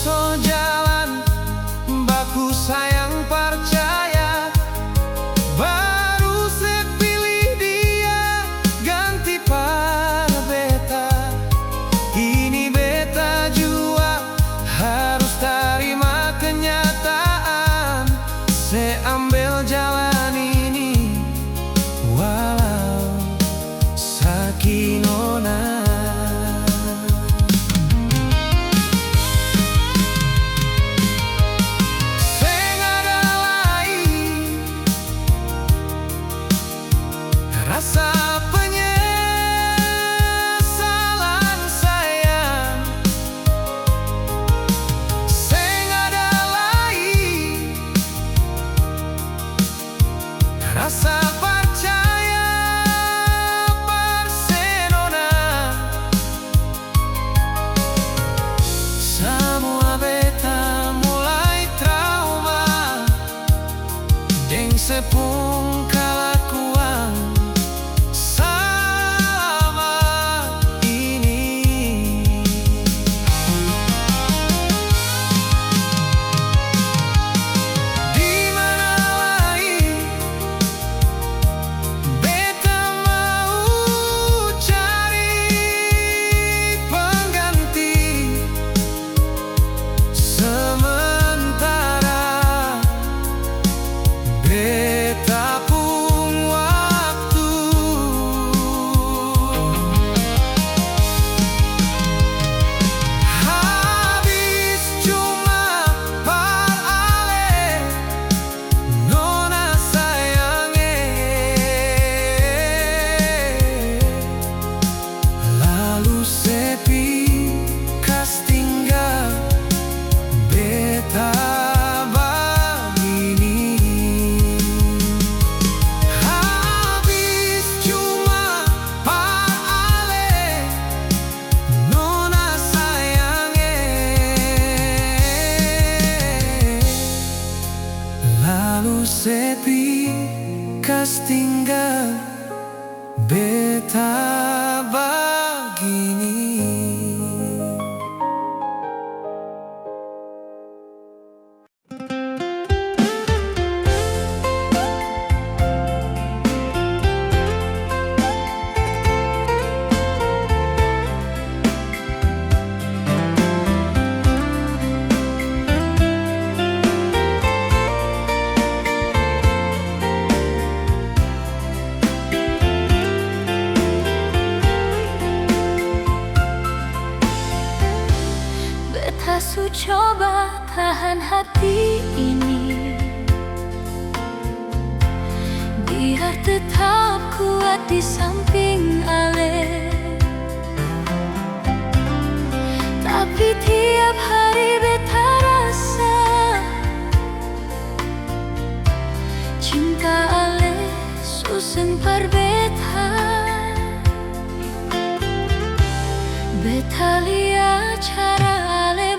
so jalan baku sayang percaya, baru sepilih dia ganti par beta. Ini beta jua harus terima kenyataan, seambil jalan ini walau sakit nona. Rasa penyesalan sayang, seng ada lain. Rasa percaya Barcelona. Semua beta mulai trauma deng sepung kalakuan sepi kas tinggal beta begini. Su coba tahan hati ini, biar tetap kuat di samping ale. Tapi tiap hari beta rasa cinta ale suseng par beta. Beta lihat cara ale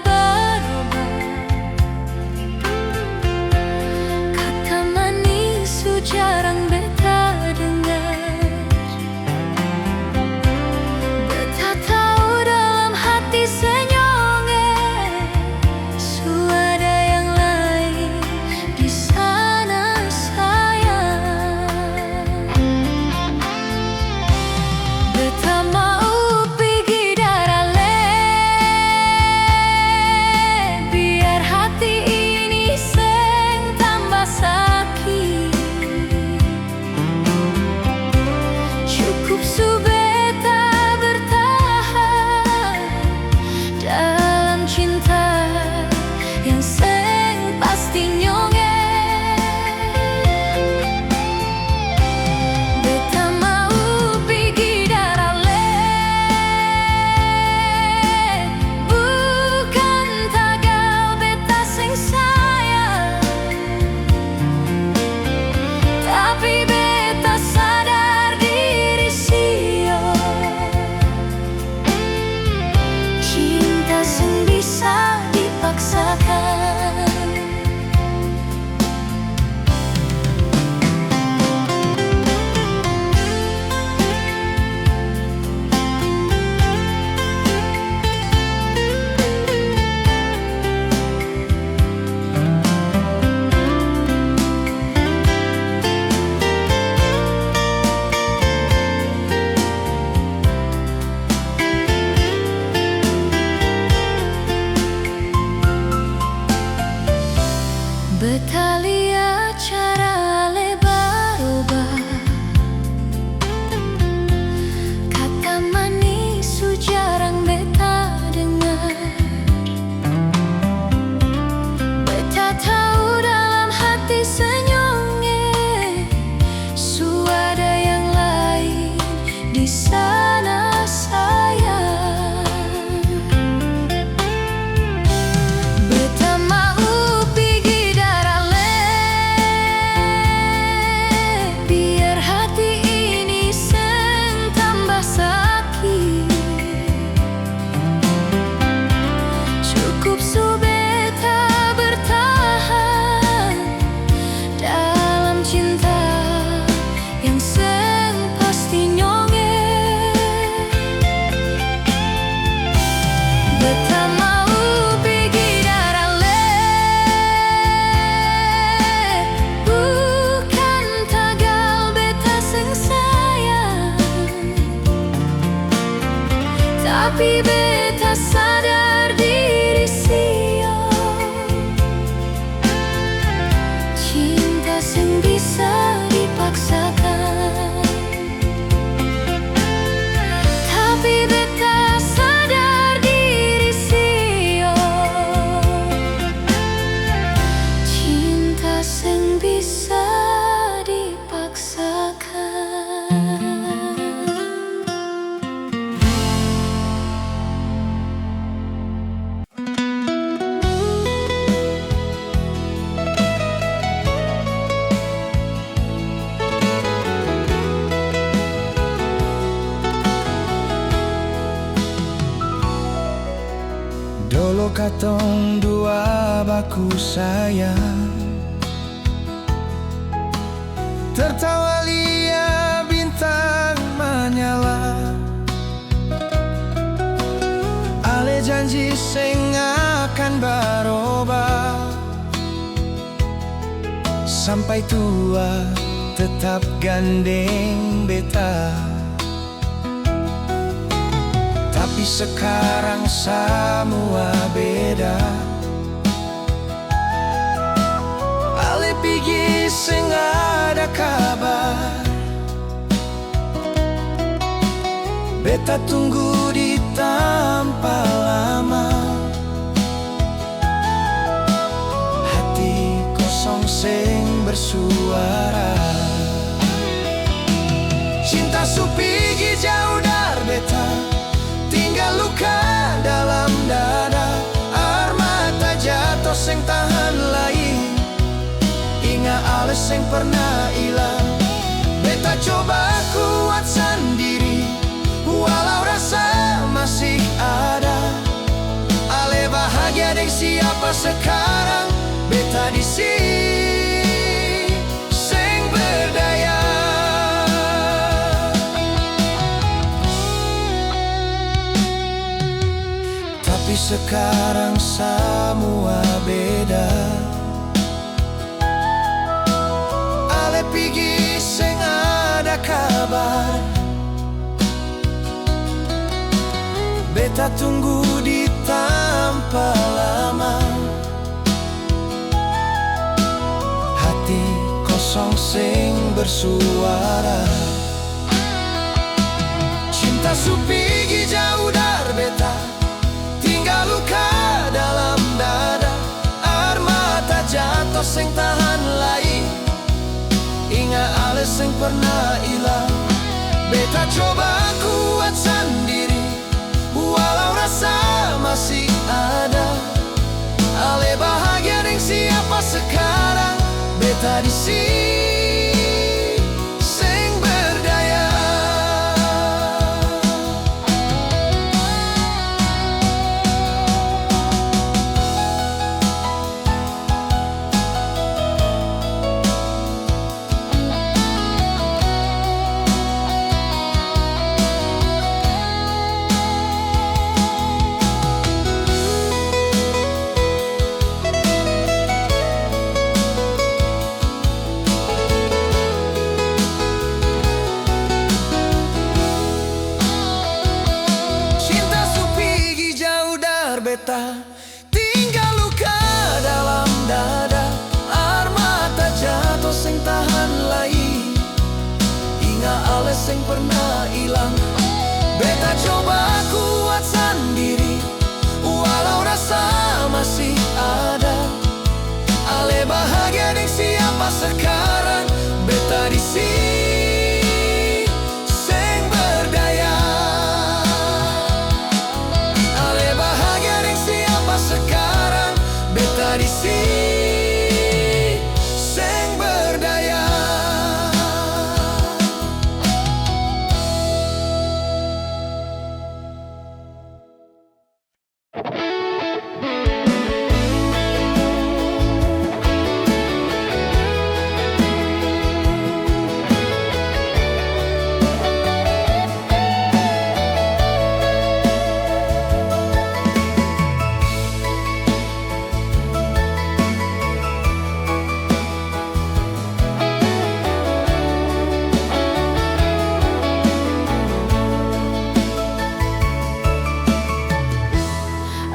jarang beta dengar. Beta tahu dalam hati senyonge Betalia cara lebar-obar, kata manis su jarang beta dengar. Beta tahu dalam hati senyongnya su ada yang lain di sana sayang. Beta mau pergi darale biar hati ini seng tambah sakit. Cukup su beta bertahan dalam cinta yang seng pasti nyonge. Beta mau pergi darale bukan tagal beta seng sayang, tapi beta sadar diri sio cinta seng bisa dipaksakan. Tapi beta sadar diri sio cinta seng bisa dipaksakan. Dulu katong dua baku sayang, tertawa lia bintang menyala. Ale janji seng akan berubah, sampai tua tetap gandeng beta. Tapi sekarang semua beda. Ale pergi seng ada kabar, beta tunggu di tanpa lama. Hati kosong seng bersuara. Cinta su pergi jauh dari beta, tinggal luka dalam dada. Air mata jatuh seng tahan lagi, ingat alles seng pernah hilang. Beta coba kuat sendiri, walau rasa masih ada. Ale bahagia deng siapa sekarang, beta di sini seng berdaya. Tapi sekarang semua beda. Ale pergi seng ada kabar, beta tunggu di tanpa lama. Hati kosong seng bersuara. Cinta su pergi jauh dari beta, tinggal luka dalam dada. Air mata jatuh seng tahan lagi, ingat alles seng pernah hilang. Beta coba kuat sendiri, walau rasa masih ada. Ale bahagia deng siapa sekarang, beta di sini seng berdaya. sing pernah hilang. Beta coba kuat sendiri, walau rasa masih ada. Ale bahagia dengan siapa sekarang, beta di sini sing berdaya. Ale bahagia dengan siapa sekarang, beta di sini sing berdaya.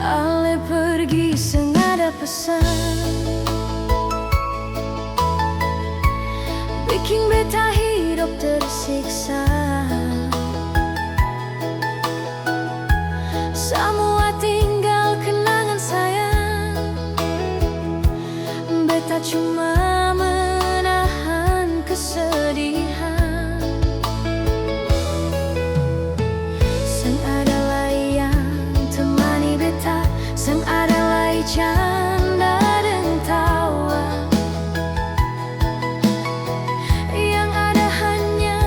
Ale pergi senada pesan, bikin beta hidup tersiksa. Semua tinggal kenangan sayang, beta cuma menahan kesedihan. Sang adalah yang temani beta, sang adalah canda dan tawa. Yang ada hanya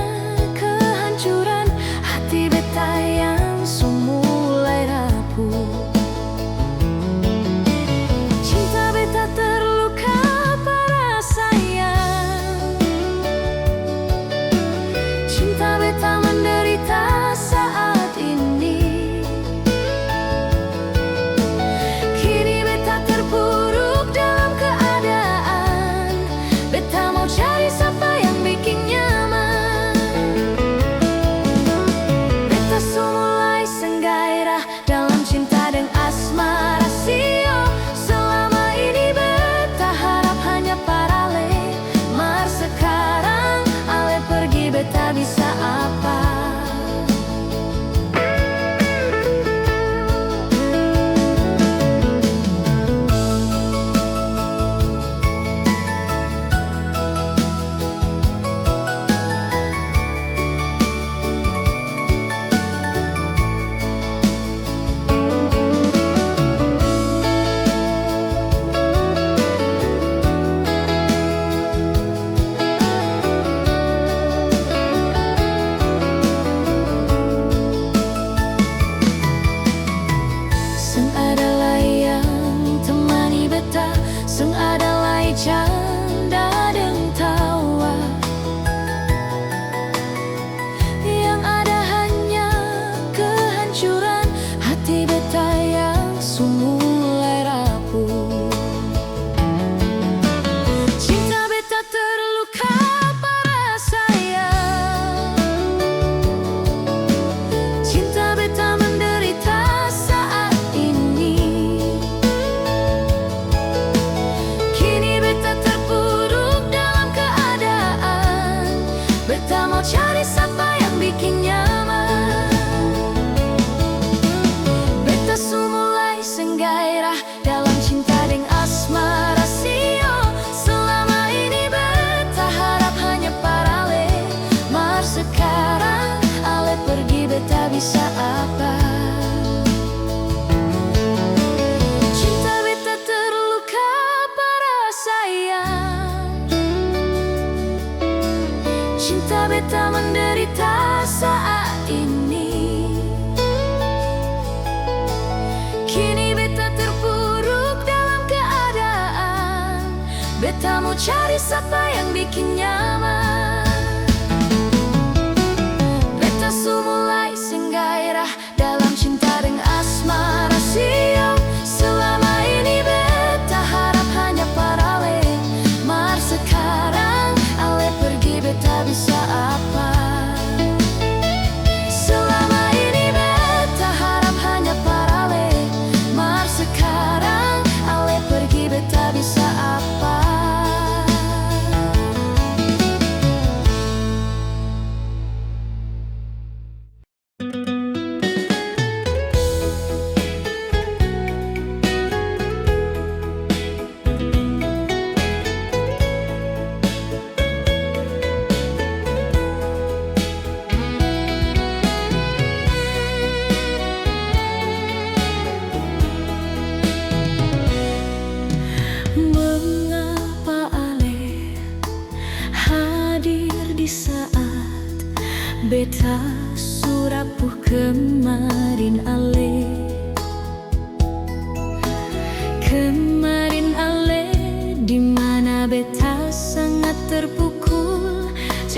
kehancuran hati beta yang mulai rapuh. Cinta beta terluka parah sayang, cinta beta menderita saat ini. Kini beta terpuruk dalam keadaan, beta mau cari siapa yang bikin nyaman. Beta mulai senggairah dalam cinta dan asmara sio. Selama ini beta harap hanya parale, mar sekarang ale pergi beta bisa apa? Sang adalah yang temani beta, sang adalah canda dan tawa. Yang ada hanya kehancuran hati beta yang mulai rapuh. Cinta beta terluka parah sayang, cinta beta menderita saat ini. Kini beta terpuruk dalam keadaan, beta mau cari siapa yang bikin nyaman. Beta mulai senggairah dalam cinta dengan asmara sio. Selama ini beta harap hanya parale, mar sekarang ale pergi beta bisa apa? Cinta beta terluka parah sayang, cinta beta menderita saat ini. Kini beta terpuruk dalam keadaan, beta mau cari siapa yang bikin nyaman. Beta mulai senggairah dalam cinta dengan asmara sio. Selama ini beta harap hanya parale, mar sekarang ale pergi beta bisa apa? Selama ini beta harap hanya parale, mar sekarang ale pergi beta bisa apa?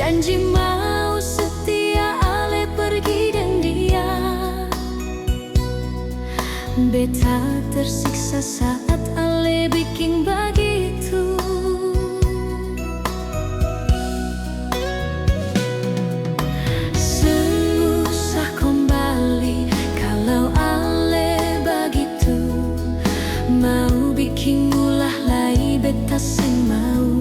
Janji mau setia, ale pergi dan dia. Beta tersiksa saat ale bikin begitu. Susah kembali kalau ale begitu. Mau bikin ulah lagi, beta seng mau.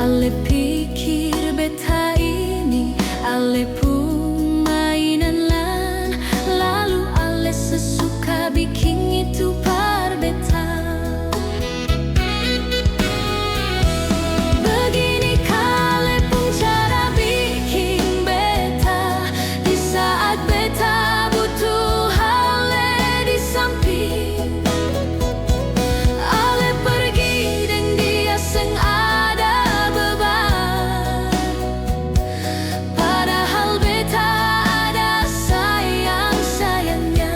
Ale pikir beta ini ale pun mainan lan, lalu ale sesuka bikin itu par beta. Begini kale pun cara bikin beta di saat beta butuh ale di samping. Ale pergi dan dia seng ada beban, padahal beta ada sayang-sayangnya.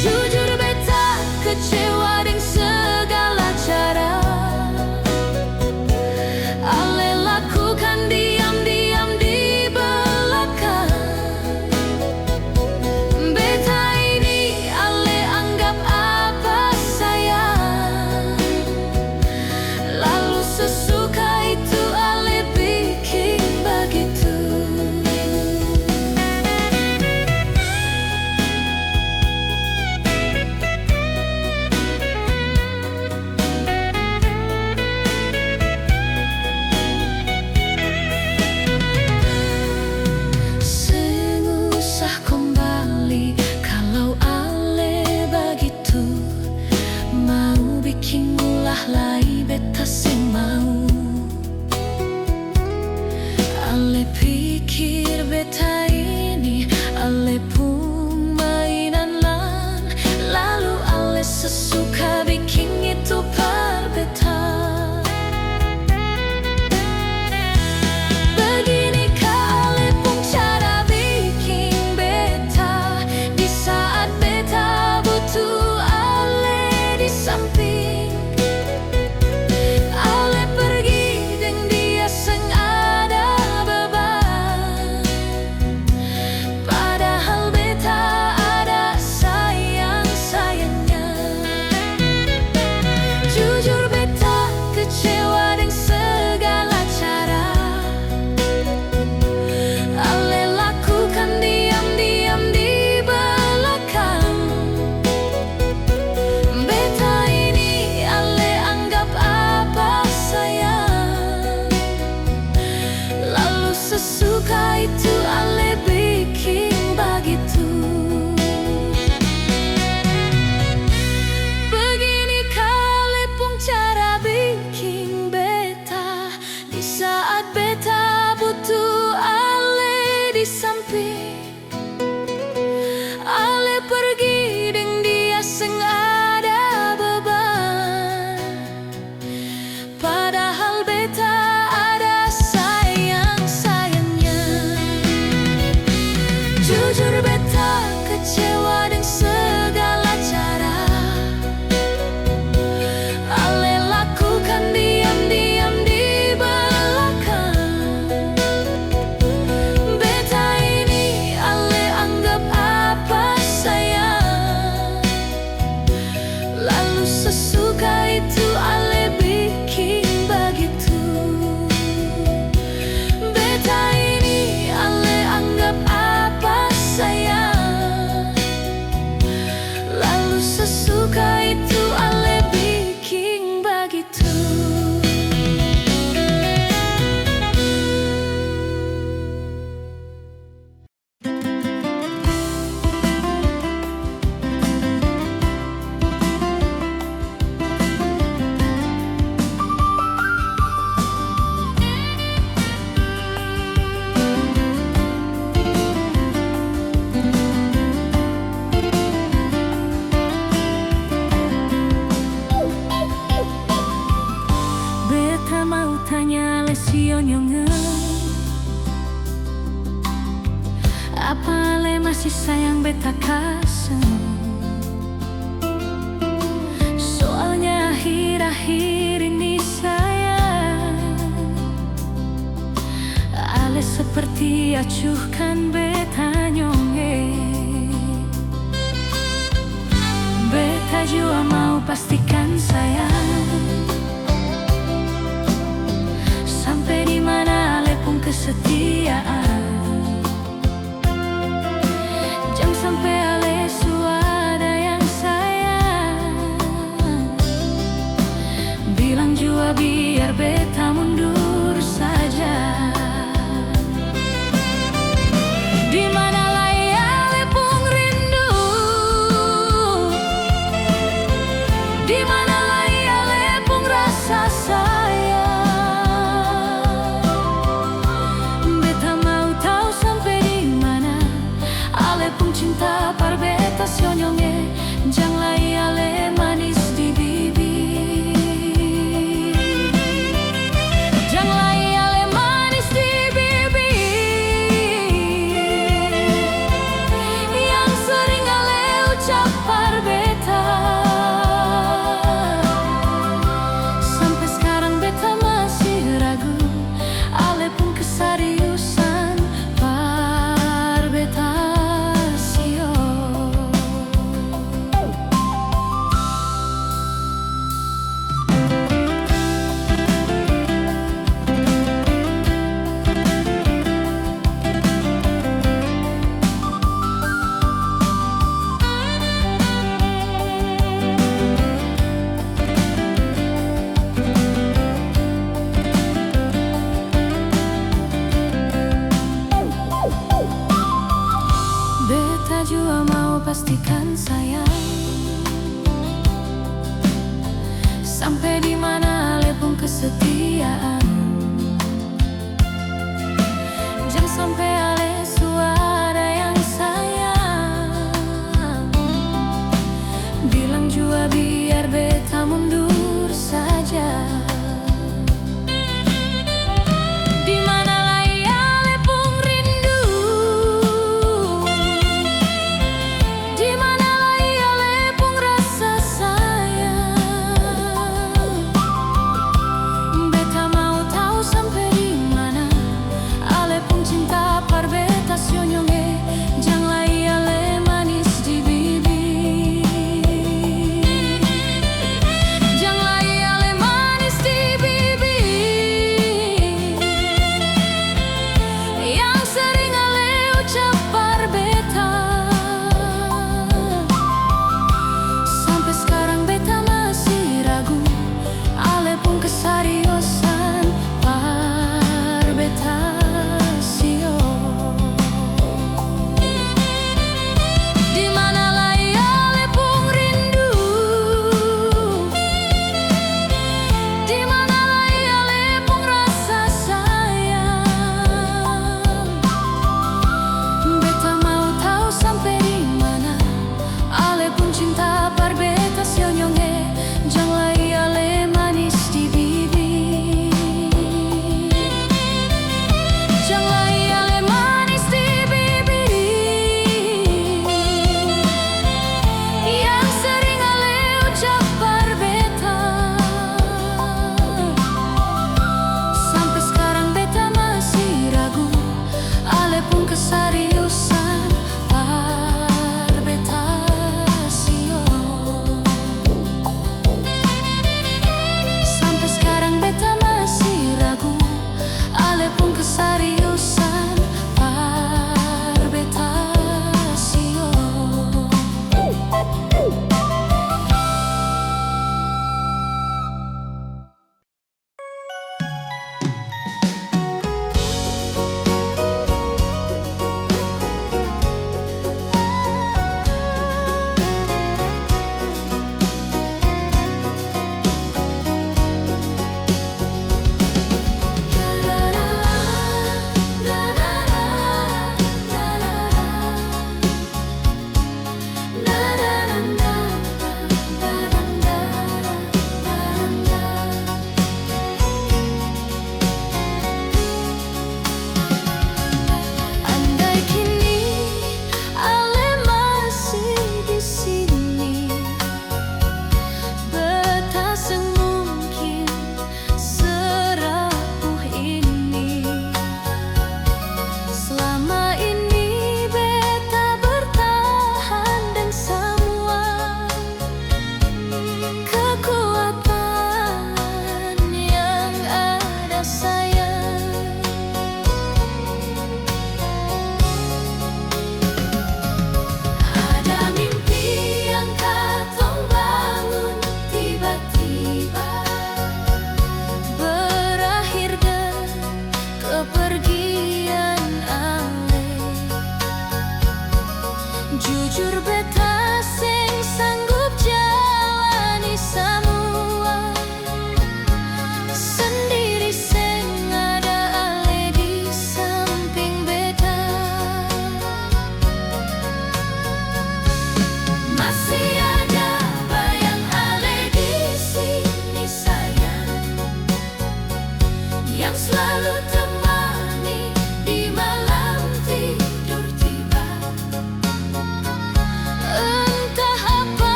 Jujur beta kecewa dengan segala cara ale lakukan diam-diam di belakang. Beta ini ale anggap apa sayang, lalu sesuka itu ale bikin begitu. tiacuhkan beta nyonge. Beta jua mau pastikan sayang, sampai di mana ale pun kesetiaan. Jangan sampai ale suada yang sayang, bilang jua biar beta mundur saja. Di mana lai ale pun rindu, di mana lai ale pun rasa sayang. Beta mau tahu sampai di mana ale pun cinta par beta sionyonge. Jang lai ale manis di bibir, jang lai ale manis di bibir, yang sering ale ucap par beta. Sampai sekarang beta masih ragu, ale pun keseriusan par beta sio. Beta jua mau pastikan sayang, sampai di mana ale pun kesetiaan. Jangan sampai ale suada yang sayang, bilang jua biar beta mundur saja. Di mana lai ale pun rindu, di mana lai ale pun rasa sayang. Beta mau tahu sampai di mana ale pun cinta par beta sionyonge. Jang lai ale manis di bibir,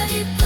itu